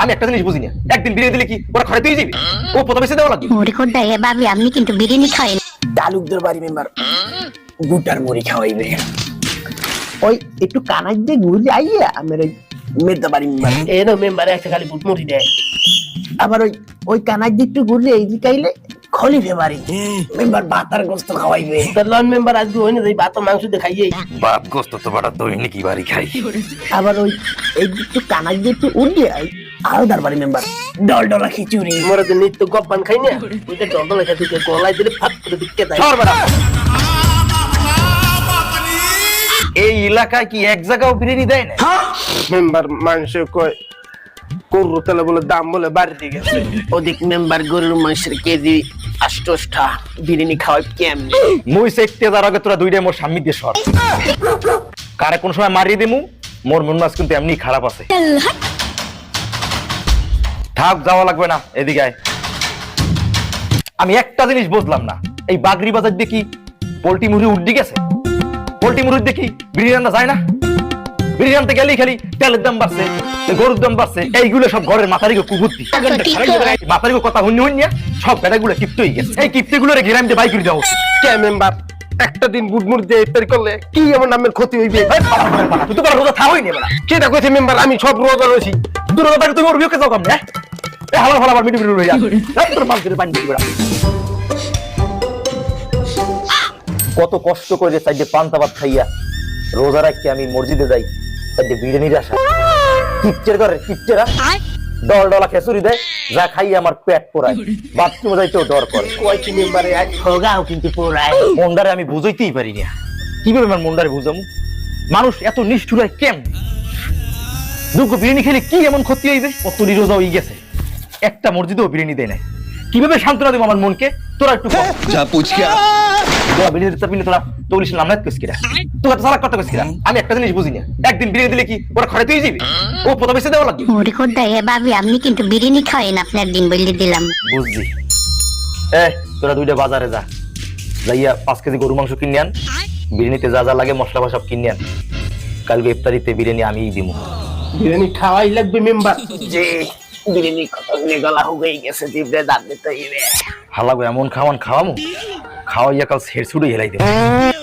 আমি একটা জিনিস বুঝি না, একদিন বিরিয়ানি দিলে কি ওরা ঘরে তুই যাবি? ও প্রথমে এসে দেওয়া লাগবে। মুড়ি খোদ্দা এ ভাবি আপনি কিন্তু বিরিয়ানি খাওয়েন। তালুকদার বাড়ি মেম্বার গুটার মুড়ি খাওয়াইবে। ওই একটু কানাই দিয়ে ঘুরে আইয়া আমার ওই মেদা বাড়ি মেম্বার এনো মেম্বার একটা খালি বুট মুড়ি দেয়। আবার ওই ওই কানাই দিয়ে একটু ঘুরলে এই দিকে আইলে খলিফে বাড়ি মেম্বার ভাতার গোস্ত খাওয়াইবে। তার লন মেম্বার আজকে হইনি যাই ভাত মাংস দিয়ে খাইয়ে। বাপ গোস্ত তো বড় দৈনিক কি বাড়ি খাই। আবার ওই এই একটু কানাই দিয়ে একটু উঠে আই আলাদার বাড়ি মেম্বার ডল ডলা খিচুড়ি। মোরা তো নিত্য গপ্পান খাই না, ওইটা ডল লেখা দিকে গলায় দিলে ফাট করে দিকে দেয়। সর বেটা। এই এলাকায় কি এক জায়গাও বিরিয়ানি দেয় না? মেম্বার মাংস কয় গরুর তেলে বলে দাম বলে বাড়ি দিয়ে গেছে। ওদিক মেম্বার গরুর মাংসের কেজি ৮টা বিরিয়ানি খাওয়াই কেমনি? মুই সেকতে যার আগে তোরা দুইটাই মোর সামনে দিয়ে সর। কারে কোন সময় মারিয়ে দিমু, মোর মন মাছ কিন্তু এমনি খারাপ আছে। থাক, যাওয়া লাগবে না, এদিকে আয়। আমি একটা জিনিস বুঝলাম না, এই বাগরি বাজার দিয়ে কি পোল্ট্রি মুরগি উঠে গেছে? পোল্ট্রি মুরগি দেখি বিরিয়ানি রান্না যায় না? বিরিয়ানি আনতে গেলেই খালি তেলের দাম বাড়ছে, গরুর দাম বাড়ছে, এইগুলো সব ঘরের মাথার কুকুরতি। মাথার কথা হুন্নি হুন্নিয়া সব বেটাগুলো কিপ্ত হয়ে গেছে। এই কিপ্তে গুলো ঘেরাম দিয়ে বাইক করে দেওয়া উচিত। কে মেম্বার একটা দিন বুট মুড়ি দিয়ে ইফতারি করলে কি আমার নামের ক্ষতি হইবে? তুই তো রোজা থাকই নেবে না। কেটা কইছে মেম্বার আমি সব রোজা রয়েছি। তুই রোজা থাকলে তুমি ওর বিয়োকে যাও কেমনে? এই হালা ফালা মিটি মিটি হয়ে যায় তোর মাছ পানি দিবি না। কত কষ্ট করে সাইডে পান্তা ভাত খাইয়া রোজা রাখতে আমি মসজিদে যাই, সাইডে বিরিয়ানির আশা। কিপচের ঘরে কিপচেরা ডল ডলা খেসুরি দেয়, যা খাই আমার পেট পোড়ায়, বাথরুমে যাইতেও ডর করে। কয় কি মেম্বারে আজ ঠগাও কিন্তু পোড়ায়। মন্দারে আমি বুঝাইতেই পারি না, কিভাবে আমার মন্দারে বুঝামু? মানুষ এত নিষ্ঠুর হয় কেমন? দুটো বিরিয়ানি খেলে কি এমন ক্ষতি হইবে? কত নিরোজা হয়ে গেছে, একটা মসজিদেও বিরিয়ানি দেয় না। কিভাবে সান্ত্বনা দেবো আমার মনকে? তোরা একটু যা পুচকিয়া তোরা বিরিয়ানি দিতে পিলে তোরা তৌলিশ নাম রাখ কইছিরা, তোরা তো সালাক করতে কইছিরা। আমি একটা জিনিস বুঝি না, একদিন বিরিয়ানি দিলে কি ওরা ঘরে তুই যাবি? ও প্রথমে এসে দেওয়া লাগবে। মুড়ি খোদ্দা এ ভাবি আপনি কিন্তু বিরিয়ানি খাওয়েন আপনার দিন বলে দিলাম। বুঝছি। তোরা দুইটা বাজারে যা, যাইয়া 5 কেজি গরু মাংস কিনে আন, বিরিয়ানিতে যা যা লাগে মশলা সব কিনে আন। কালকে ইফতারিতে বিরিয়ানি আমিই দিমু। বিরিয়ানি খাওয়াই লাগবে মেম্বার। যে বিরিয়ানি কথা গলা হয়ে গেছে, জিভে দাঁত দিতে হইবে। হালাগো এমন খাওয়ান খাওয়ামু, খাওয়াইয়া কাল শের ছুড়ে হেলাই দেবো।